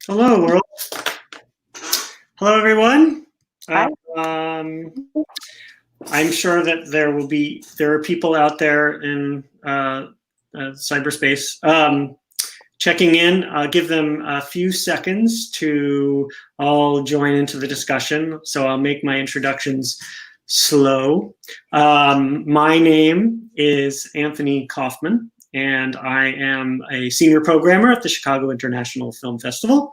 Hello, world. Hello, everyone. Hi. I'm sure that there are people out there in cyberspace checking in. I'll give them a few seconds to all join into the discussion. So I'll make my introductions slow. My name is Anthony Kaufmann, and I am a senior programmer at the Chicago International Film Festival,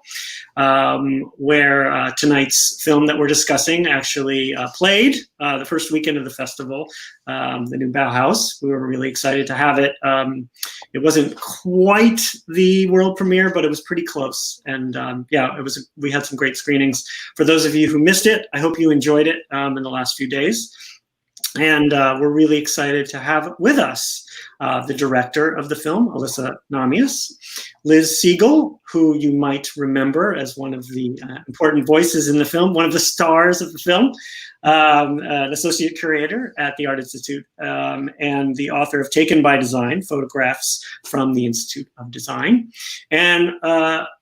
where tonight's film that we're discussing actually played the first weekend of the festival, the new Bauhaus. We were really excited to have it. It wasn't quite the world premiere, but it was pretty close. And yeah, we had some great screenings. For those of you who missed it, I hope you enjoyed it in the last few days. And we're really excited to have with us the director of the film, Alyssa Namias, Liz Siegel, who you might remember as one of the important voices in the film, one of the stars of the film, an associate curator at the Art Institute, and the author of Taken by Design, Photographs from the Institute of Design, and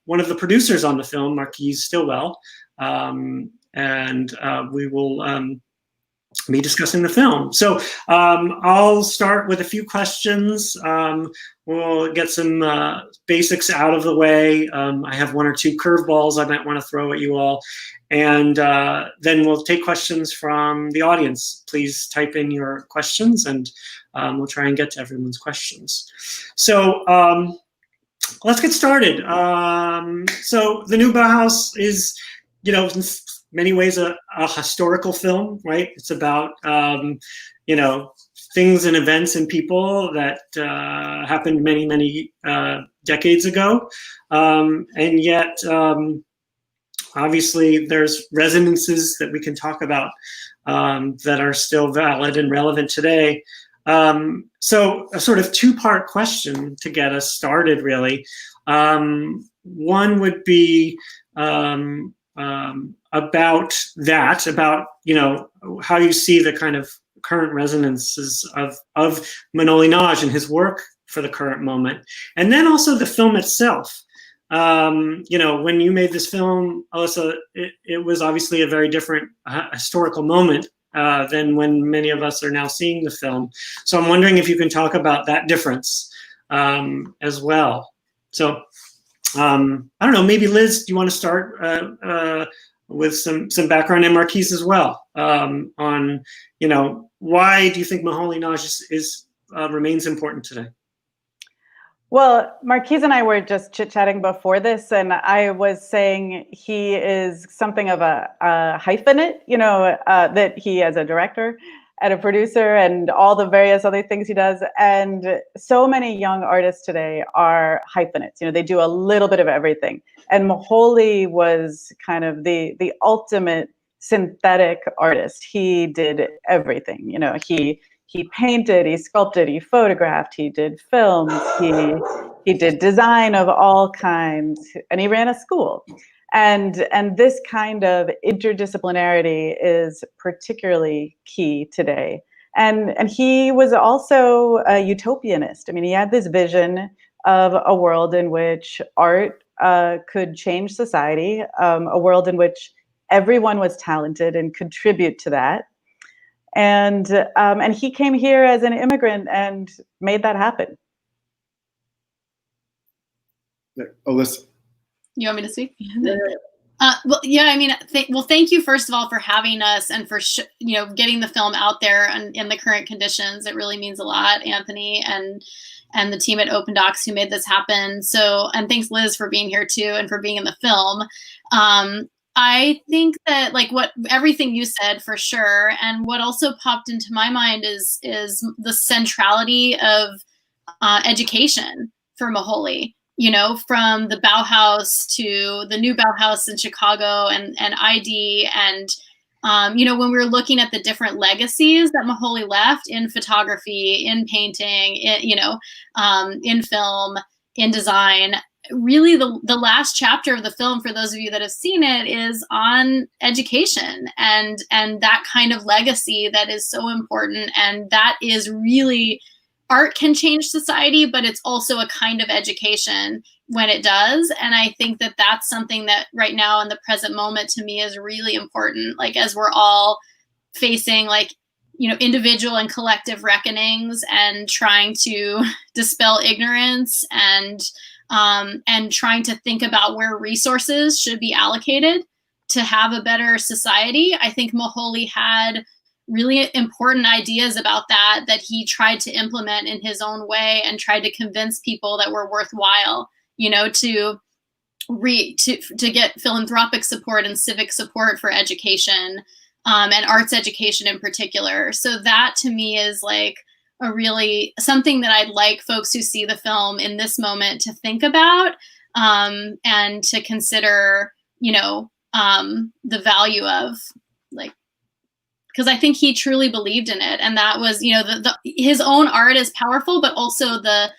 one of the producers on the film, Marquise Stillwell, and we will be discussing the film. So I'll start with a few questions. We'll get some basics out of the way. I have one or two curveballs I might want to throw at you all. And then we'll take questions from the audience. Please type in your questions and we'll try and get to everyone's questions. So let's get started. So the new Bauhaus is, many ways a historical film, right? It's about things and events and people that happened many decades ago, and yet obviously there's resonances that we can talk about that are still valid and relevant today. So a sort of two-part question to get us started, really. One would be about that, about how you see the kind of current resonances of Moholy and his work for the current moment, and then also the film itself. When you made this film, Alyssa, it was obviously a very different historical moment than when many of us are now seeing the film. So I'm wondering if you can talk about that difference as well. So I don't know, maybe Liz, do you want to start with some background, and Marquise as well, on why do you think Moholy remains important today? Well, Marquise and I were just chit-chatting before this, and I was saying he is something of a hyphenate, that he, as a director and a producer and all the various other things he does. And so many young artists today are hyphenates. They do a little bit of everything. And Moholy was kind of the ultimate synthetic artist. He did everything. He painted, he sculpted, he photographed, he did films, he did design of all kinds, and he ran a school. And this kind of interdisciplinarity is particularly key today. And he was also a utopianist. I mean, he had this vision of a world in which art could change society, a world in which everyone was talented and contribute to that. And he came here as an immigrant and made that happen. Alyssa. You want me to speak? Well, yeah, I mean, thank you, first of all, for having us and for, getting the film out there and in the current conditions. It really means a lot, Anthony, and the team at Open Docs who made this happen. So, and thanks, Liz, for being here too and for being in the film. I think that everything you said, for sure. And what also popped into my mind is the centrality of education for Moholy. From the Bauhaus to the new Bauhaus in Chicago and ID. And, when we were looking at the different legacies that Moholy left in photography, in painting, in film, in design, really the last chapter of the film, for those of you that have seen it, is on education and that kind of legacy that is so important. And that is really, art can change society, but it's also a kind of education when it does. And I think that that's something that right now in the present moment to me is really important. Like, as we're all facing like, you know, individual and collective reckonings and trying to dispel ignorance and trying to think about where resources should be allocated to have a better society. I think Moholy had really important ideas about that he tried to implement in his own way and tried to convince people that were worthwhile, you know, to get philanthropic support and civic support for education, and arts education in particular. So that to me is like a really something that I'd like folks who see the film in this moment to think about, and to consider, you know, the value of, like, because I think he truly believed in it. And that was, you know, his own art is powerful, but also the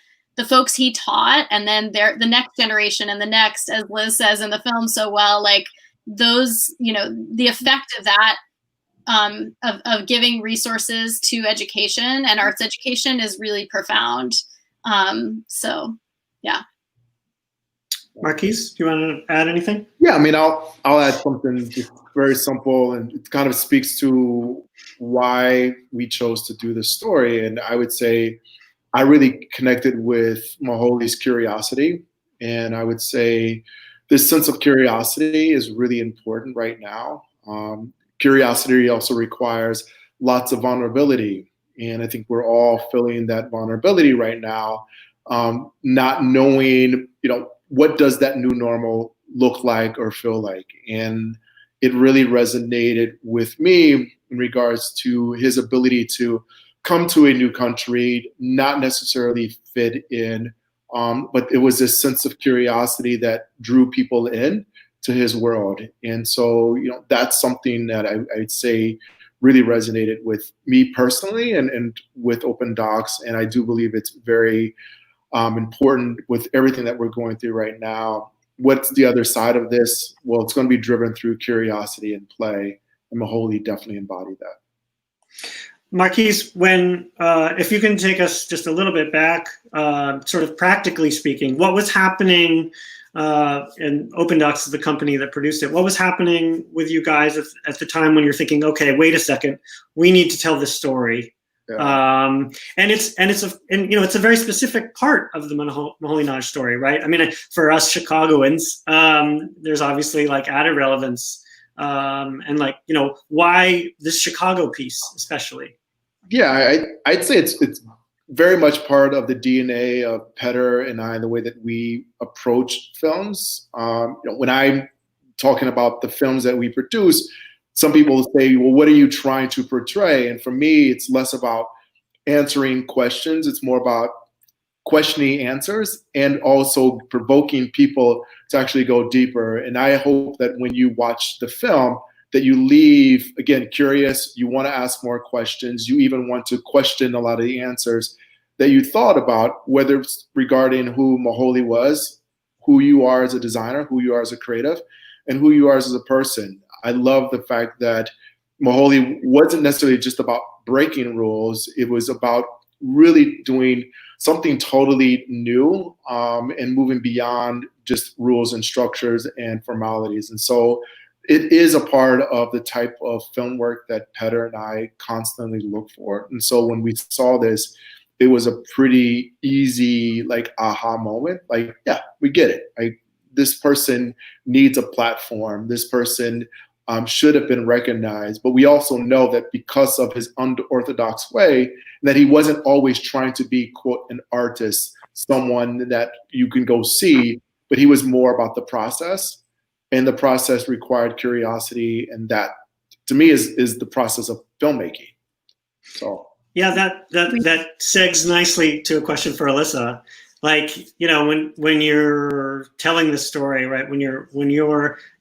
folks he taught, and then the next generation and the next, as Liz says in the film so well, like those, you know, the effect of that, of giving resources to education and arts education is really profound. So, yeah. Marquise, do you want to add anything? Yeah, I mean, I'll add something just very simple, and it kind of speaks to why we chose to do this story. And I would say I really connected with Moholy's curiosity, and I would say this sense of curiosity is really important right now. Curiosity also requires lots of vulnerability, and I think we're all feeling that vulnerability right now, not knowing, you know, what does that new normal look like or feel like? And it really resonated with me in regards to his ability to come to a new country, not necessarily fit in, but it was this sense of curiosity that drew people in to his world. And so, you know, that's something that I'd say really resonated with me personally and with Open Docs. And I do believe it's very important with everything that we're going through right now. What's the other side of this? Well, it's going to be driven through curiosity and play, and Moholy definitely embodied that. Marquise, when if you can take us just a little bit back, sort of practically speaking, what was happening, and Open Docs is the company that produced it, what was happening with you guys at the time when you're thinking, okay, wait a second, we need to tell this story? Yeah. And it's a very specific part of the Mahoneys story, right? I mean, for us Chicagoans, there's obviously like added relevance, and like, you know, why this Chicago piece especially? Yeah, I'd say it's very much part of the DNA of Petter and I, the way that we approach films. You know, when I'm talking about the films that we produce, some people say, well, what are you trying to portray? And for me, it's less about answering questions. It's more about questioning answers and also provoking people to actually go deeper. And I hope that when you watch the film, that you leave, again, curious, you want to ask more questions, you even want to question a lot of the answers that you thought about, whether it's regarding who Moholy was, who you are as a designer, who you are as a creative, and who you are as a person. I love the fact that Moholy wasn't necessarily just about breaking rules. It was about really doing something totally new, and moving beyond just rules and structures and formalities. And so it is a part of the type of film work that Petter and I constantly look for. And so when we saw this, it was a pretty easy, like, aha moment. Like, yeah, we get it. This person needs a platform. This person should have been recognized. But we also know that because of his unorthodox way, that he wasn't always trying to be, quote, an artist, someone that you can go see, but he was more about the process. And the process required curiosity. And that, to me, is the process of filmmaking. So yeah, that segs nicely to a question for Alyssa. Like, you know, when you're telling this story, right? When you're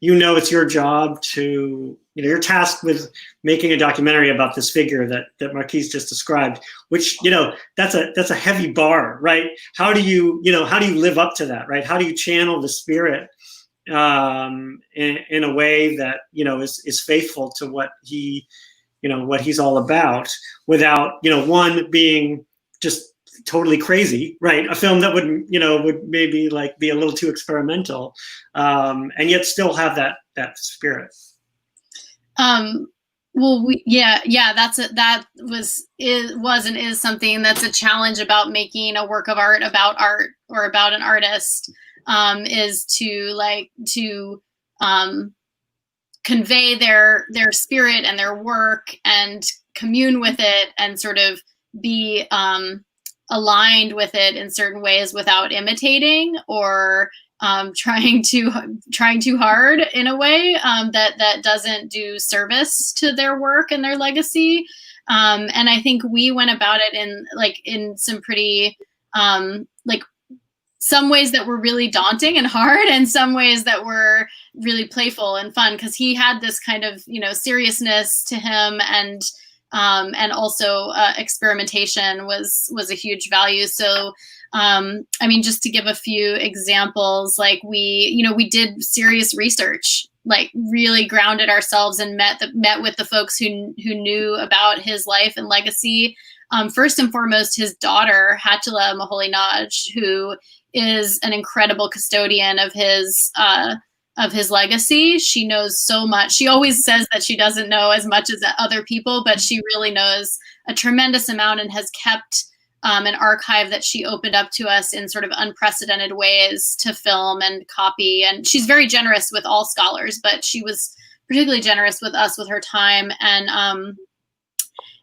you know, it's your job to, you know, you're tasked with making a documentary about this figure that Marquise just described, which, you know, that's a heavy bar, right? How do you live up to that, right? How do you channel the spirit in a way that, you know, is faithful to what he's all about, without, you know, one being just totally crazy, right? A film that would maybe like be a little too experimental, and yet still have that spirit. Well, that was and is something that's a challenge about making a work of art about art or about an artist, is to convey their spirit and their work and commune with it and sort of be aligned with it in certain ways without imitating or trying too hard in a way that doesn't do service to their work and their legacy. And I think we went about it in some pretty some ways that were really daunting and hard, and some ways that were really playful and fun, because he had this kind of seriousness to him, and also experimentation was a huge value. So I mean, just to give a few examples, like we did serious research, like really grounded ourselves and met with the folks who knew about his life and legacy. First and foremost, his daughter, Hatila Moholy, who is an incredible custodian of his legacy. She knows so much. She always says that she doesn't know as much as other people, but she really knows a tremendous amount and has kept an archive that she opened up to us in sort of unprecedented ways to film and copy. And she's very generous with all scholars, but she was particularly generous with us with her time,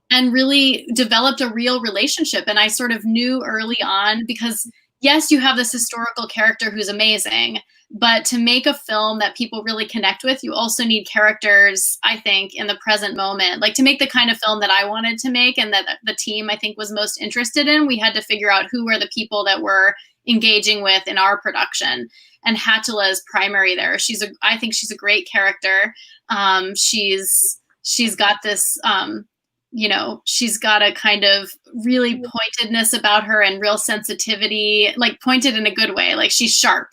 and really developed a real relationship. And I sort of knew early on, because yes, you have this historical character who's amazing, but to make a film that people really connect with, you also need characters, I think, in the present moment. Like, to make the kind of film that I wanted to make and that the team, I think, was most interested in, we had to figure out who were the people that we're engaging with in our production. And Hatila is primary there. I think she's a great character. She's got this, she's got a kind of really pointedness about her and real sensitivity, like pointed in a good way. Like, she's sharp,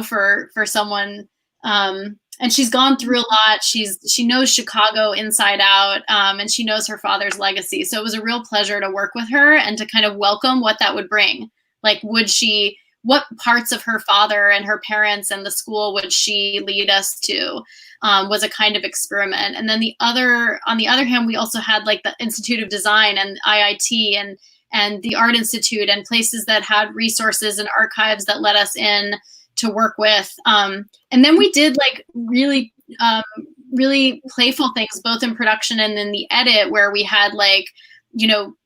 for someone, and she's gone through a lot. She knows Chicago inside out, and she knows her father's legacy. So it was a real pleasure to work with her and to kind of welcome what that would bring. Like, what parts of her father and her parents and the school would she lead us to? Was a kind of experiment. And then on the other hand, we also had like the Institute of Design and IIT and the Art Institute and places that had resources and archives that let us in to work with. And then we did like really playful things, both in production and in the edit, where we had like,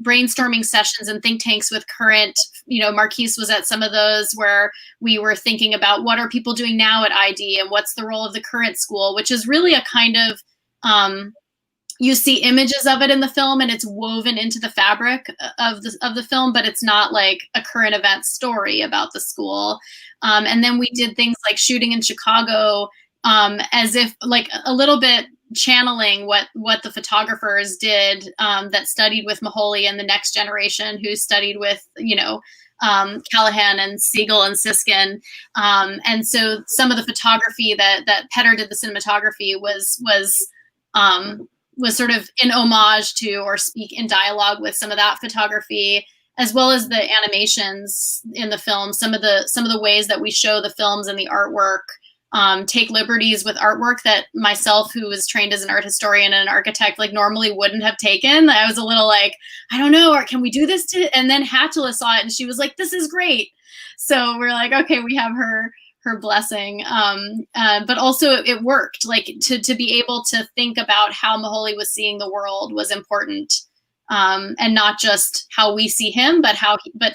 brainstorming sessions and think tanks with current, Marquise was at some of those, where we were thinking about what are people doing now at ID and what's the role of the current school, which is really a kind of, you see images of it in the film and it's woven into the fabric of the film, but it's not like a current event story about the school. And then we did things like shooting in Chicago, as if like a little bit channeling what the photographers did that studied with Moholy and the next generation who studied with, Callahan and Siegel and Siskin. And so some of the photography that Petter did, the cinematography, was sort of in homage to or speak in dialogue with some of that photography, as well as the animations in the film. Some of the ways that we show the films and the artwork take liberties with artwork that myself, who was trained as an art historian and an architect, like normally wouldn't have taken. I was a little like, I don't know, or can we do this and then Hatila saw it and she was like, this is great. So we're like, okay, we have her blessing. But also it worked, like to be able to think about how Moholy was seeing the world was important. And not just how we see him, but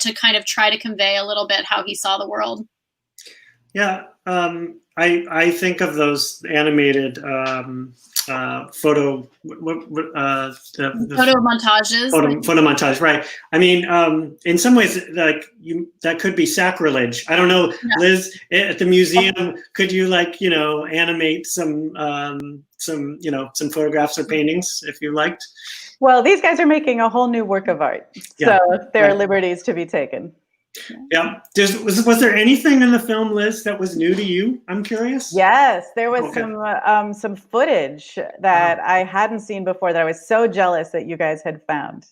to kind of try to convey a little bit how he saw the world. Yeah. I think of those animated photo montages. Photo montage, right? I mean, in some ways, like that could be sacrilege. I don't know, yeah. Liz, at the museum, could you animate some photographs or paintings if you liked? Well, these guys are making a whole new work of art, yeah. So there are liberties to be taken. Yeah. Was there anything in the film, Liz, that was new to you? I'm curious. Yes, there was some footage that I hadn't seen before that I was so jealous that you guys had found.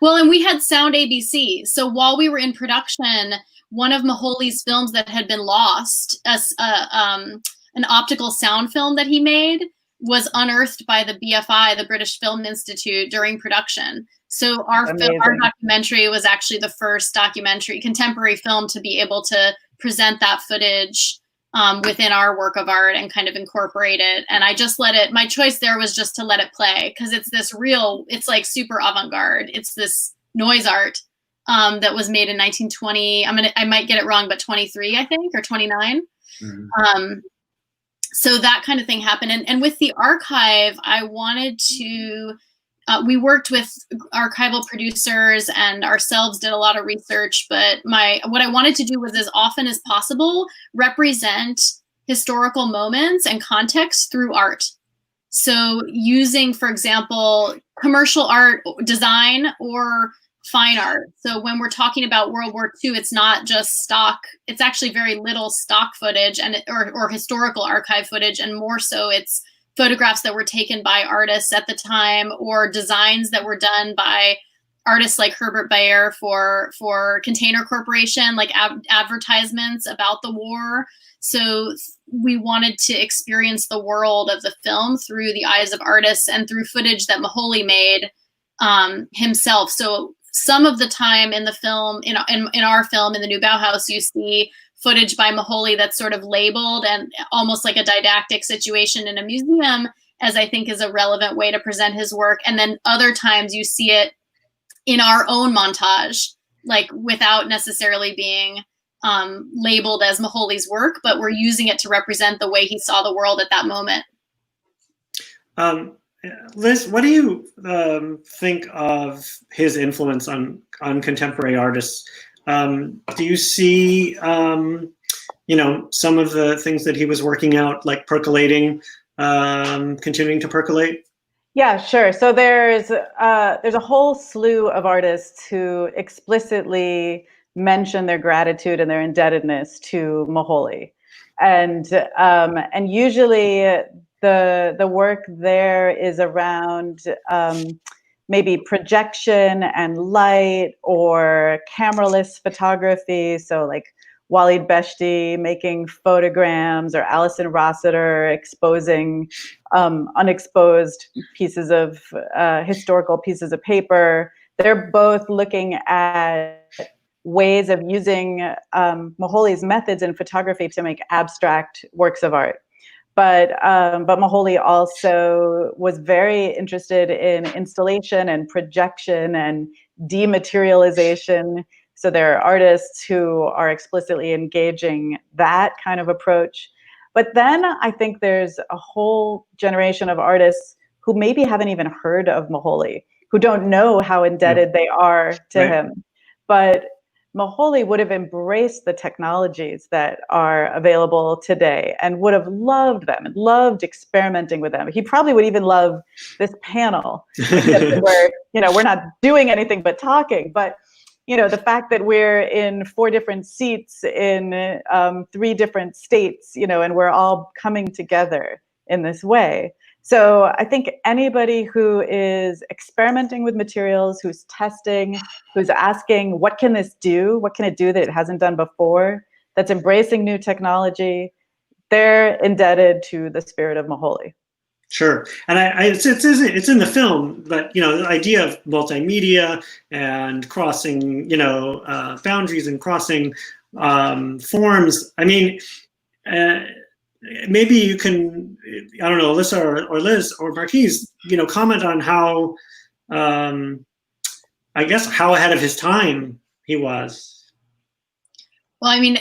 Well, and we had Sound ABC. So while we were in production, one of Moholy's films that had been lost, an optical sound film that he made, was unearthed by the BFI, the British Film Institute, during production. So our documentary was actually the first contemporary film to be able to present that footage within our work of art and kind of incorporate it. And I just my choice there was just to let it play, because it's it's like super avant-garde. It's this noise art that was made in 1920. I might get it wrong, but 23, I think, or 29. Mm-hmm. So that kind of thing happened. And with the archive, I wanted to, we worked with archival producers and ourselves did a lot of research, but what I wanted to do was, as often as possible, represent historical moments and context through art. So using, for example, commercial art design or fine art. So when we're talking about World War II, it's not just stock. It's actually very little stock footage or historical archive footage, and more so it's photographs that were taken by artists at the time, or designs that were done by artists like Herbert Bayer for Container Corporation, like advertisements about the war. So we wanted to experience the world of the film through the eyes of artists and through footage that Moholy made himself. So some of the time in the film, in our film, in the new Bauhaus, you see footage by Moholy that's sort of labeled and almost like a didactic situation in a museum, as I think is a relevant way to present his work. And then other times you see it in our own montage, like without necessarily being labeled as Moholy's work, but we're using it to represent the way he saw the world at that moment. Liz, what do you think of his influence on contemporary artists? Do you see, some of the things that he was working out, like percolating, continuing to percolate? Yeah, sure. So there's a whole slew of artists who explicitly mention their gratitude and their indebtedness to Moholy, and usually the work there is around maybe projection and light, or cameraless photography. So like Walid Beshti making photograms, or Alison Rossiter exposing unexposed pieces of historical pieces of paper. They're both looking at ways of using Moholy's methods in photography to make abstract works of art. But Moholy also was very interested in installation and projection and dematerialization. So there are artists who are explicitly engaging that kind of approach. But then I think there's a whole generation of artists who maybe haven't even heard of Moholy, who don't know how indebted they are to him. But Moholy would have embraced the technologies that are available today and would have loved them and loved experimenting with them. He probably would even love this panel where, we're not doing anything but talking. But, the fact that we're in 4 different seats in 3 different states, and we're all coming together in this way. So I think anybody who is experimenting with materials, who's testing, who's asking, what can this do? What can it do that it hasn't done before? That's embracing new technology. They're indebted to the spirit of Moholy. Sure, and it's in the film, but the idea of multimedia and crossing, boundaries and crossing forms. I mean. Maybe you can, I don't know, Alyssa or Liz or Marquise, comment on how, I guess, how ahead of his time he was. Well, I mean,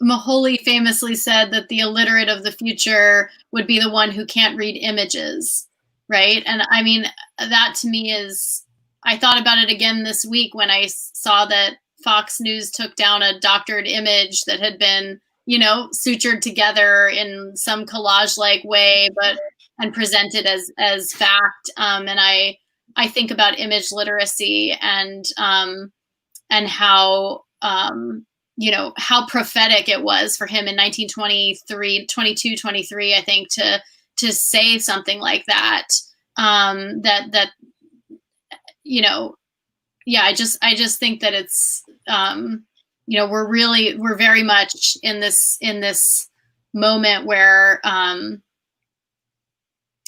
Moholy famously said that the illiterate of the future would be the one who can't read images, right? And I mean, that to me is, I thought about it again this week when I saw that Fox News took down a doctored image that had been sutured together in some collage-like way, and presented as fact. And I think about image literacy and how how prophetic it was for him in 1923, I think, to say something like that. That you know, yeah, I just think that it's, you know, we're very much in this moment where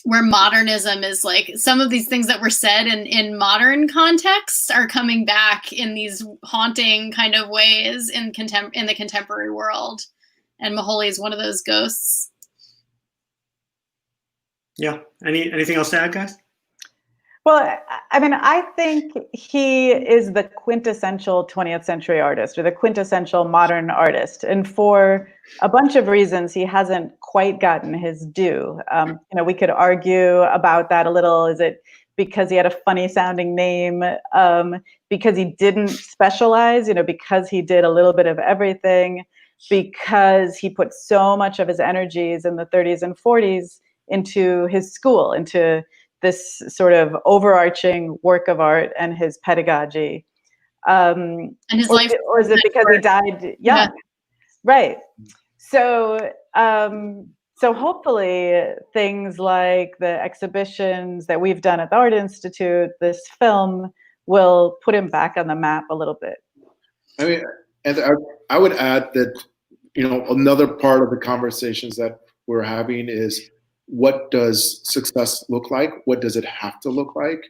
modernism is like, some of these things that were said in modern contexts are coming back in these haunting kind of ways in the contemporary world. And Moholy is one of those ghosts. Yeah. Anything else to add, guys? Well, I mean, I think he is the quintessential 20th century artist, or the quintessential modern artist. And for a bunch of reasons, he hasn't quite gotten his due. You know, we could argue about that a little. Is it because he had a funny sounding name? Because he didn't specialize, you know, because he did a little bit of everything, because he put so much of his energies in the 30s and 40s into his school, into this sort of overarching work of art and his pedagogy. And his life, or is it because he died young? Yeah. Right. So, so hopefully things like the exhibitions that we've done at the Art Institute, this film, will put him back on the map a little bit. I mean, and I would add that, you know, another part of the conversations that we're having is, what does success look like? What does it have to look like?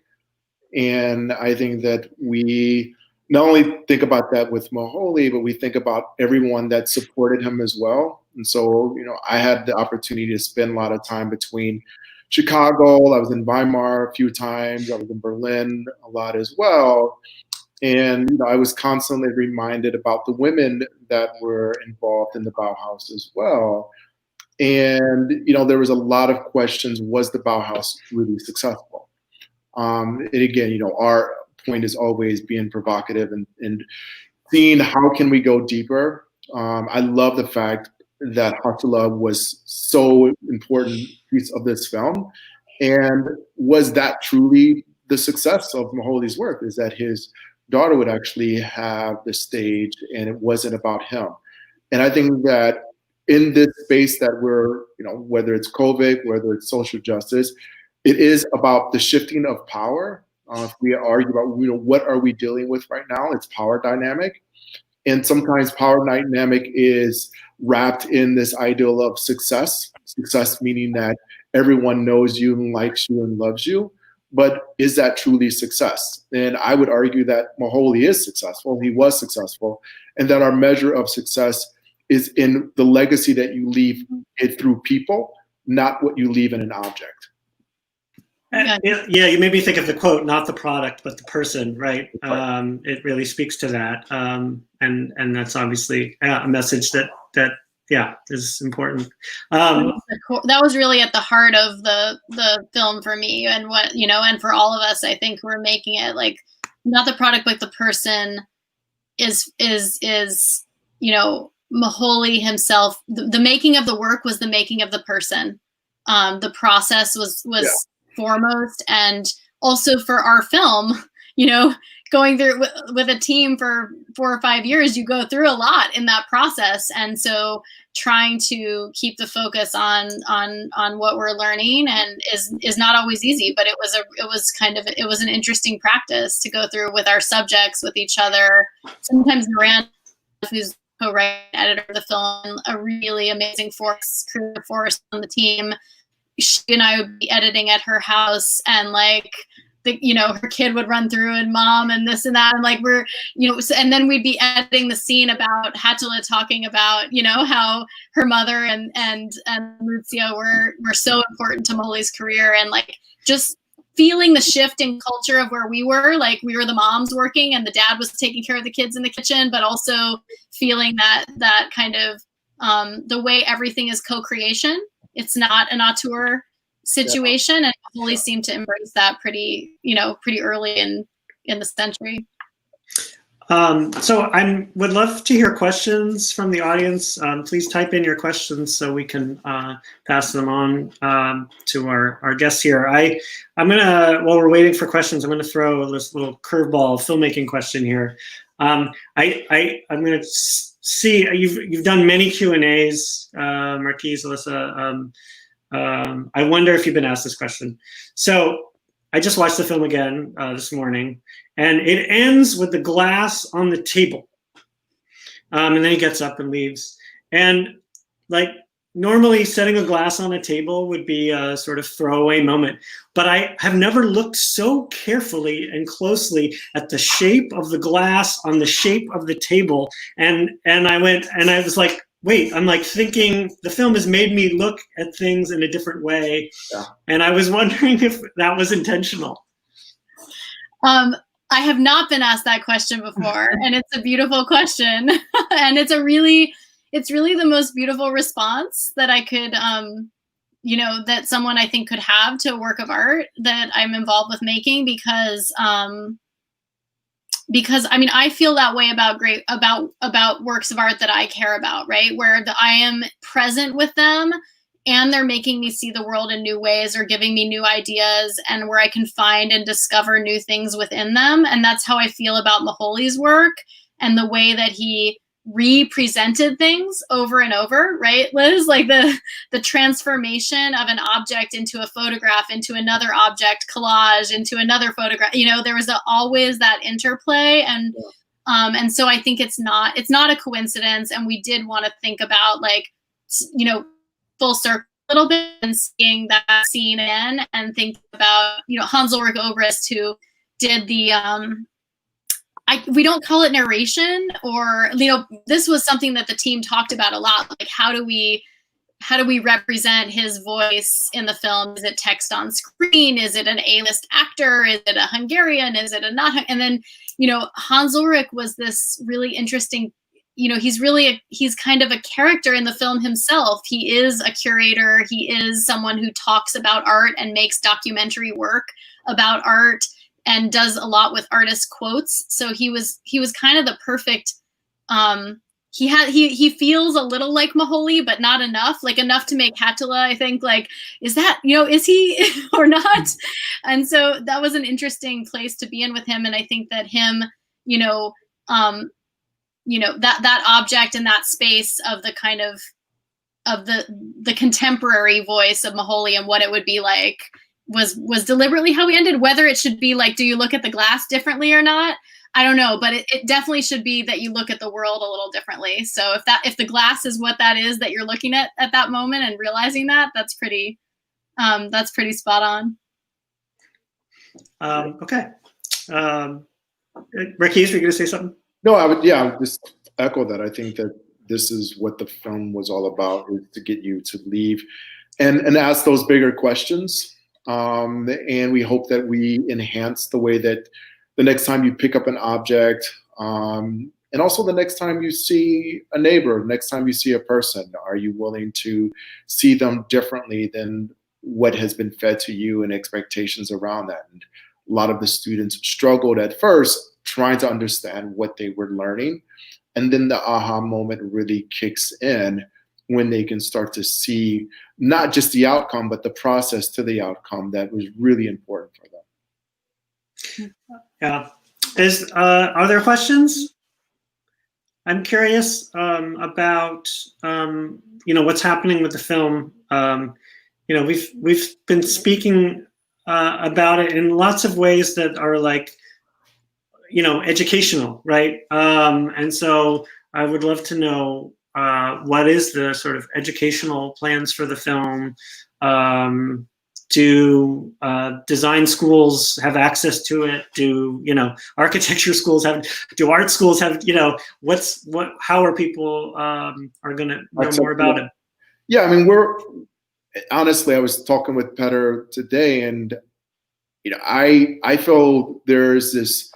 And I think that we not only think about that with Moholy, but we think about everyone that supported him as well. And so, you know, I had the opportunity to spend a lot of time between Chicago, I was in Weimar a few times, I was in Berlin a lot as well. And, you know, I was constantly reminded about the women that were involved in the Bauhaus as well. And, you know, there was a lot of questions, was the Bauhaus really successful? And again, you know, our point is always being provocative and seeing how can we go deeper. I love the fact that Hatala was so important piece of this film. And was that truly the success of Moholy's work, is that his daughter would actually have the stage and it wasn't about him. And I think that in this space that we're, you know, whether it's COVID, whether it's social justice, it is about the shifting of power. If we argue about, you know, what are we dealing with right now, it's power dynamic. And sometimes power dynamic is wrapped in this ideal of success. Success meaning that everyone knows you and likes you and loves you. But is that truly success? And I would argue that Moholy is successful. He was successful. And that our measure of success is in the legacy that you leave it through people, not what you leave in an object. Yeah, you made me think of the quote, not the product, but the person, right? It really speaks to that. And that's obviously a message that is important. That was really at the heart of the film for me, and what, you know, and for all of us, I think we're making it like, not the product, but the person is, you know, Moholy himself, the making of the work was the making of the person. The process was foremost. And also for our film, you know, going through with a team for 4 or 5 years, you go through a lot in that process. And so trying to keep the focus on what we're learning and is not always easy, but it was an interesting practice to go through with our subjects, with each other. Sometimes Miranda, who's co-writer and editor of the film, a really amazing creative force on the team. She and I would be editing at her house, and like, you know, her kid would run through and mom and this and that, and like we're, you know, and then we'd be editing the scene about Hatala talking about, you know, how her mother and Lucio were so important to Moholy's career, and like just feeling the shift in culture of where we were, like we were the moms working and the dad was taking care of the kids in the kitchen, but also feeling that kind of the way everything is co-creation. It's not an auteur situation, and Moholy seemed to embrace that pretty early in the century. So I would love to hear questions from the audience. Please type in your questions so we can pass them on to our guests here. I'm gonna, while we're waiting for questions, I'm gonna throw this little curveball filmmaking question here. I'm gonna see, you've done many Q&As, Marquise, Alyssa. I wonder if you've been asked this question. So I just watched the film again this morning, and it ends with the glass on the table. And then he gets up and leaves. And like normally setting a glass on a table would be a sort of throwaway moment. But I have never looked so carefully and closely at the shape of the glass on the shape of the table. And I was like, wait, I'm like thinking the film has made me look at things in a different way. Yeah. And I was wondering if that was intentional. I have not been asked that question before, and it's a beautiful question. And it's really the most beautiful response that I could, that someone I think could have to a work of art that I'm involved with making, because I mean, I feel that way about works of art that I care about, right? Where I am present with them and they're making me see the world in new ways or giving me new ideas, and where I can find and discover new things within them. And that's how I feel about Moholy's work and the way that he represented things over and over, right, Liz? Like the transformation of an object into a photograph, into another object, collage, into another photograph. There was always that interplay, and so I think it's not a coincidence. And we did want to think about, like, full circle a little bit and seeing that scene in, and think about Hans Ulrich Obrist, who did the we don't call it narration, or this was something that the team talked about a lot, like how do we represent his voice in the film? Is it text on screen? Is it an A-list actor? Is it a Hungarian? Is it a not? And then Hans Ulrich was this really interesting, he's kind of a character in the film himself. He is a curator. He is someone who talks about art and makes documentary work about art, and does a lot with artist quotes. So he was kind of the perfect, he feels a little like Moholy, but not enough to make Hattila, I think, like, is that, is he or not? And so that was an interesting place to be in with him. And I think that him, that object and that space of the kind of the contemporary voice of Moholy and what it would be like was deliberately how we ended. Whether it should be like, do you look at the glass differently or not? I don't know, but it definitely should be that you look at the world a little differently. So if the glass is what that is that you're looking at that moment and realizing that, that's pretty spot on. Okay. Ricky, were you going to say something? No, I would just echo that. I think that this is what the film was all about, is to get you to leave and ask those bigger questions. And we hope that we enhance the way that the next time you pick up an object, and also the next time you see a neighbor, next time you see a person, are you willing to see them differently than what has been fed to you and expectations around that? And a lot of the students struggled at first trying to understand what they were learning. And then the aha moment really kicks in when they can start to see not just the outcome, but the process to the outcome that was really important for them. Yeah. Are there questions? I'm curious about what's happening with the film. We've been speaking about it in lots of ways that are like, educational, right? And so I would love to know what is the sort of educational plans for the film. Do design schools have access to it? Do architecture schools have? Do art schools have? How are people are going to know more about it? Yeah, I mean, honestly, I was talking with Petter today, and I feel there's this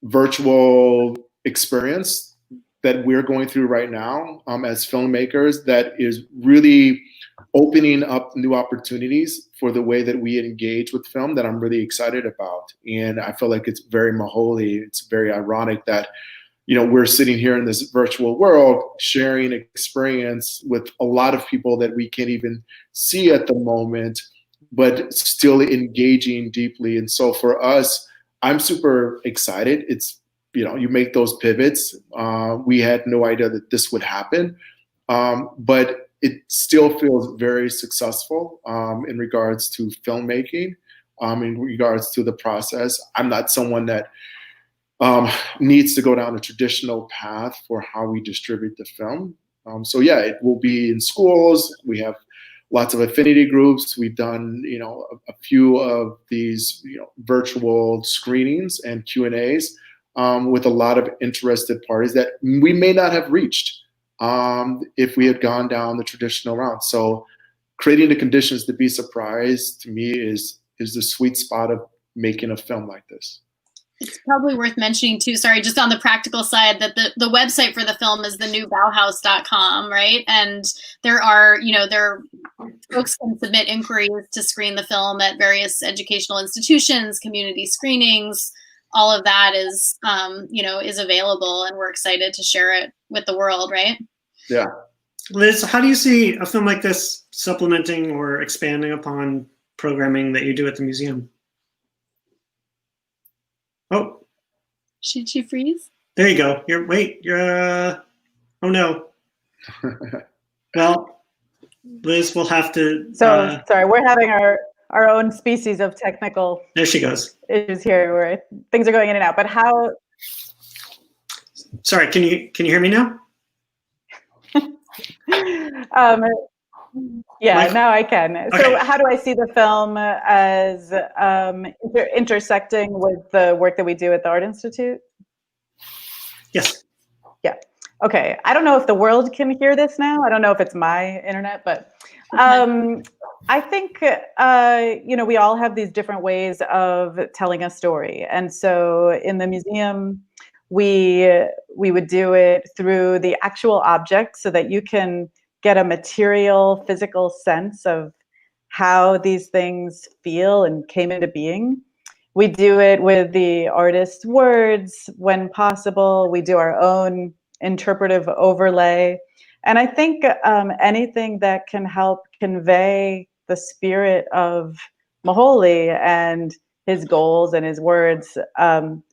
virtual experience that we're going through right now as filmmakers that is really opening up new opportunities for the way that we engage with film that I'm really excited about. And I feel like it's very Moholy. It's very ironic that, we're sitting here in this virtual world sharing experience with a lot of people that we can't even see at the moment, but still engaging deeply. And so for us, I'm super excited. It's, you make those pivots. We had no idea that this would happen, but it still feels very successful in regards to filmmaking. in regards to the process. I'm not someone that needs to go down the traditional path for how we distribute the film. So yeah, it will be in schools. We have lots of affinity groups. We've done, a few of these, virtual screenings and Q&As with a lot of interested parties that we may not have reached if we had gone down the traditional route. So creating the conditions to be surprised, to me, is the sweet spot of making a film like this. It's probably worth mentioning too, sorry, just on the practical side, that the website for the film is thenewbauhaus.com, right? And there are folks can submit inquiries to screen the film at various educational institutions, community screenings. All of that is, is available, and we're excited to share it with the world, right? Yeah. Liz, how do you see a film like this supplementing or expanding upon programming that you do at the museum? Oh. Should she freeze? There you go. Oh no. Well, Liz will have to. So sorry, we're having our own species of technical. There she goes. Issues here where things are going in and out. But how? Sorry, can you hear me now? Yeah, now I can. Okay. So how do I see the film as intersecting with the work that we do at the Art Institute? Yes. Yeah. Okay. I don't know if the world can hear this now. I don't know if it's my internet, but I think, we all have these different ways of telling a story. And so in the museum, we would do it through the actual object so that you can get a material, physical sense of how these things feel and came into being. We do it with the artist's words when possible. We do our own interpretive overlay. And I think anything that can help convey the spirit of Moholy and his goals and his words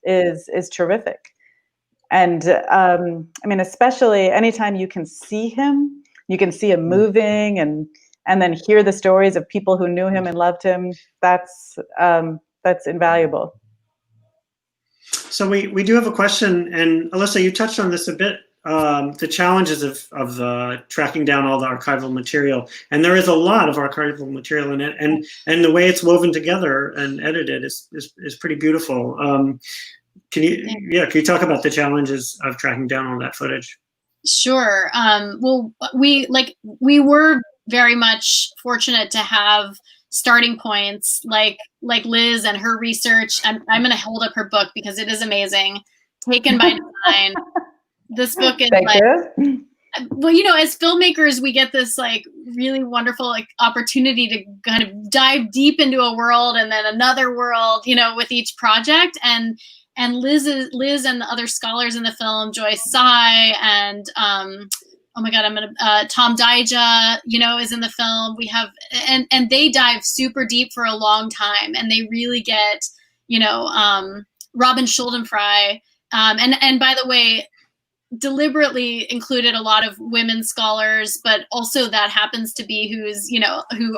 is terrific. And especially anytime you can see him, you can see him moving and then hear the stories of people who knew him and loved him. That's invaluable. So we do have a question, and Alyssa, you touched on this a bit, the challenges of tracking down all the archival material. And there is a lot of archival material in it, and the way it's woven together and edited is pretty beautiful. Can you talk about the challenges of tracking down all that footage? Sure. Well, we were very much fortunate to have starting points like Liz and her research. I'm going to hold up her book because it is amazing. Taken by Design. This book is well, as filmmakers, we get this really wonderful opportunity to kind of dive deep into a world and then another world, with each project. And Liz and the other scholars in the film, Joyce Tsai and Tom Daija, is in the film. We have and they dive super deep for a long time, and they really get, Robin Schuldenfrei, and by the way, deliberately included a lot of women scholars, but also that happens to be who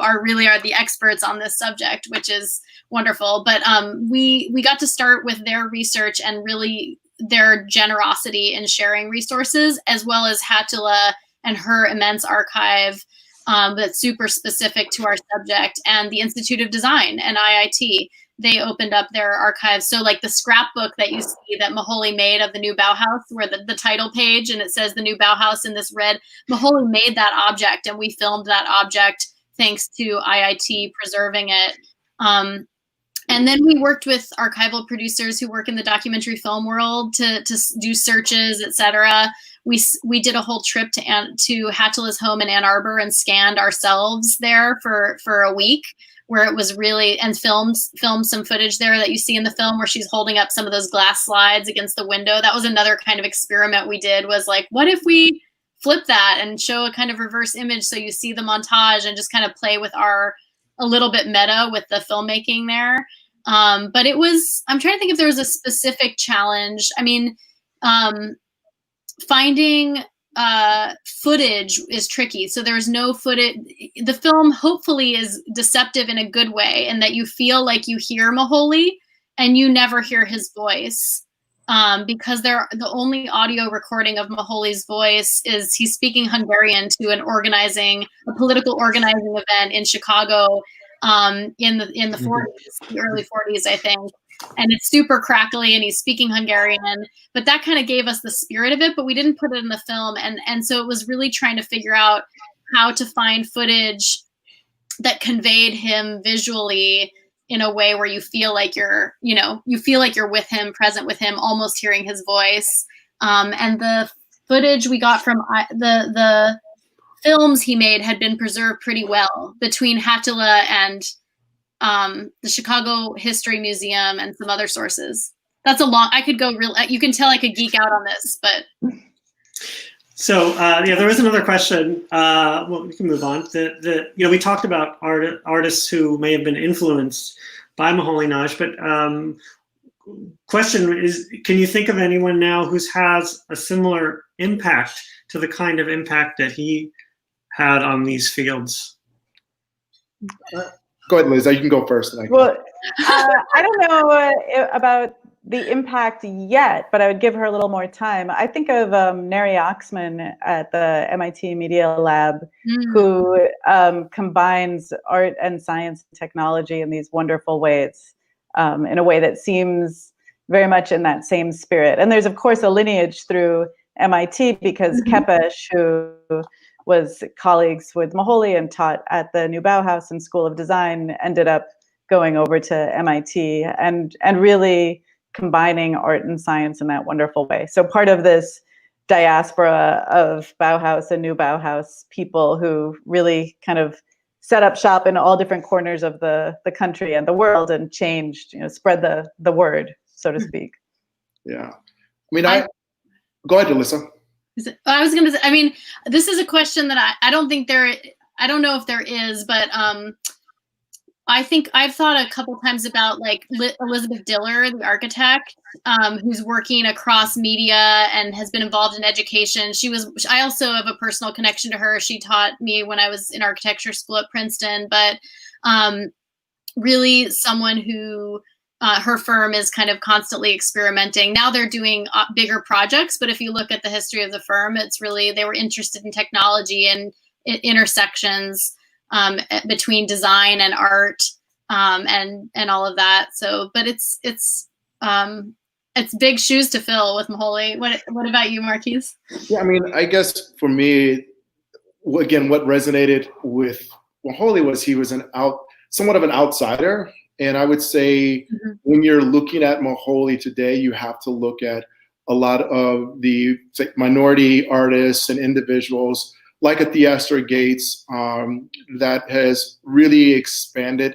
are the experts on this subject, which is wonderful. But we got to start with their research and really their generosity in sharing resources, as well as Hatila and her immense archive that's super specific to our subject, and the Institute of Design and IIT. They opened up their archives. So the scrapbook that you see that Moholy made of the new Bauhaus, where the title page and it says the new Bauhaus in this red, Moholy made that object, and we filmed that object thanks to IIT preserving it. And then we worked with archival producers who work in the documentary film world to do searches, etc. We did a whole trip to Hatila's home in Ann Arbor and scanned ourselves there for a week, where it was really, and filmed some footage there that you see in the film where she's holding up some of those glass slides against the window. That was another kind of experiment we did, was what if we flip that and show a kind of reverse image so you see the montage and just kind of play with a little bit meta with the filmmaking there. But it was, I'm trying to think if there was a specific challenge. I mean, finding footage is tricky. So there's no footage. The film hopefully is deceptive in a good way, and that you feel like you hear Moholy and you never hear his voice. Because the only audio recording of Moholy's voice is he's speaking Hungarian to a political organizing event in Chicago in the 40s, the early 40s, I think. And it's super crackly, and he's speaking Hungarian, but that kind of gave us the spirit of it, but we didn't put it in the film. And so it was really trying to figure out how to find footage that conveyed him visually in a way where you feel like you're with him, present with him, almost hearing his voice. And the footage we got from the films he made had been preserved pretty well between Hattila and the Chicago History Museum and some other sources. That's I could go you can tell I could geek out on this, but. So there was another question. Well, we can move on. We talked about artists who may have been influenced by Moholy, but question is, can you think of anyone now who has a similar impact to the kind of impact that he had on these fields? Go ahead, Liz. You can go first. Well, I don't know about the impact yet, but I would give her a little more time. I think of Neri Oxman at the MIT Media Lab, who combines art and science and technology in these wonderful ways, in a way that seems very much in that same spirit. And there's, of course, a lineage through MIT because Kepesh, who was colleagues with Moholy and taught at the new Bauhaus and School of Design, ended up going over to MIT and really combining art and science in that wonderful way. So part of this diaspora of Bauhaus and new Bauhaus people who really kind of set up shop in all different corners of the country and the world and changed, spread the word, so to speak. Yeah. Go ahead, Alyssa. I was going to say, I mean, this is a question that I don't know if there is, but I think I've thought a couple times about like Elizabeth Diller, the architect, who's working across media and has been involved in education. I also have a personal connection to her. She taught me when I was in architecture school at Princeton, but really someone who her firm is kind of constantly experimenting. Now they're doing bigger projects, but if you look at the history of the firm, it's really, they were interested in technology and intersections between design and art, and all of that. So, but it's big shoes to fill with Moholy. What about you, Marquise? Yeah, I mean, I guess for me, again, what resonated with Moholy was he was somewhat of an outsider. And I would say when you're looking at Moholy today, you have to look at a lot of the minority artists and individuals like a Theaster Gates that has really expanded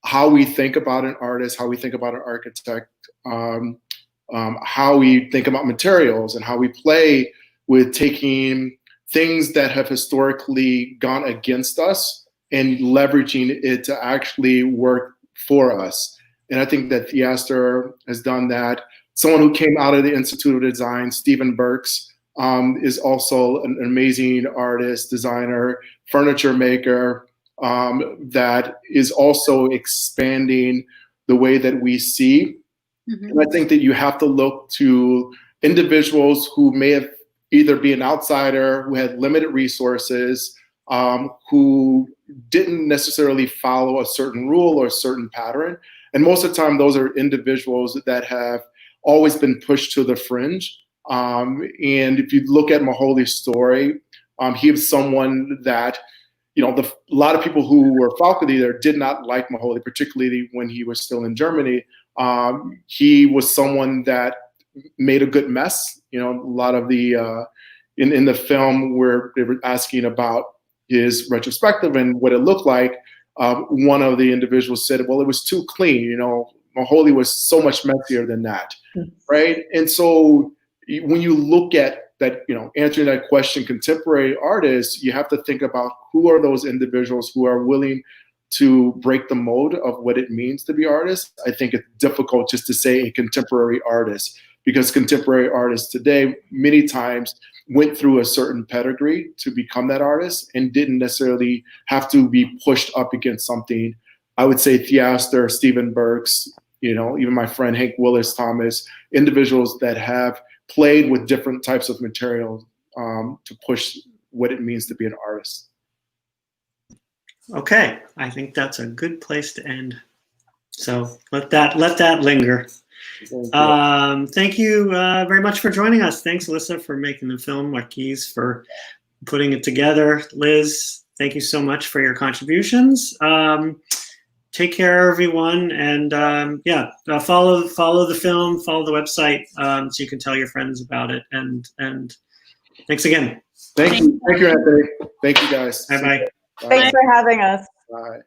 how we think about an artist, how we think about an architect, how we think about materials, and how we play with taking things that have historically gone against us and leveraging it to actually work for us. And I think that Theaster has done that. Someone who came out of the Institute of Design, Stephen Burks, is also an amazing artist, designer, furniture maker, that is also expanding the way that we see. And I think that you have to look to individuals who may have either be an outsider, who had limited resources, who didn't necessarily follow a certain rule or a certain pattern. And most of the time, those are individuals that have always been pushed to the fringe. And if you look at Moholy's story, he was someone that, a lot of people who were faculty there did not like Moholy, particularly when he was still in Germany. He was someone that made a good mess. A lot of the, in the film where they were asking about his retrospective and what it looked like, one of the individuals said, well, it was too clean. Moholy was so much messier than that, right? And so when you look at that, answering that question, contemporary artists, you have to think about who are those individuals who are willing to break the mold of what it means to be artists. I think it's difficult just to say a contemporary artist, because contemporary artists today many times went through a certain pedigree to become that artist and didn't necessarily have to be pushed up against something. I would say Theaster, Stephen Burks, you know, even my friend Hank Willis Thomas, individuals that have played with different types of materials to push what it means to be an artist. Okay, I think that's a good place to end. So let that linger. Thank you very much for joining us. Thanks, Alyssa, for making the film. Marquise for putting it together. Liz, thank you so much for your contributions. Take care, everyone, and follow the film, follow the website, so you can tell your friends about it. And thanks again. Thank you, Anthony. Thank you, guys. Bye bye. Thanks for having us. Bye.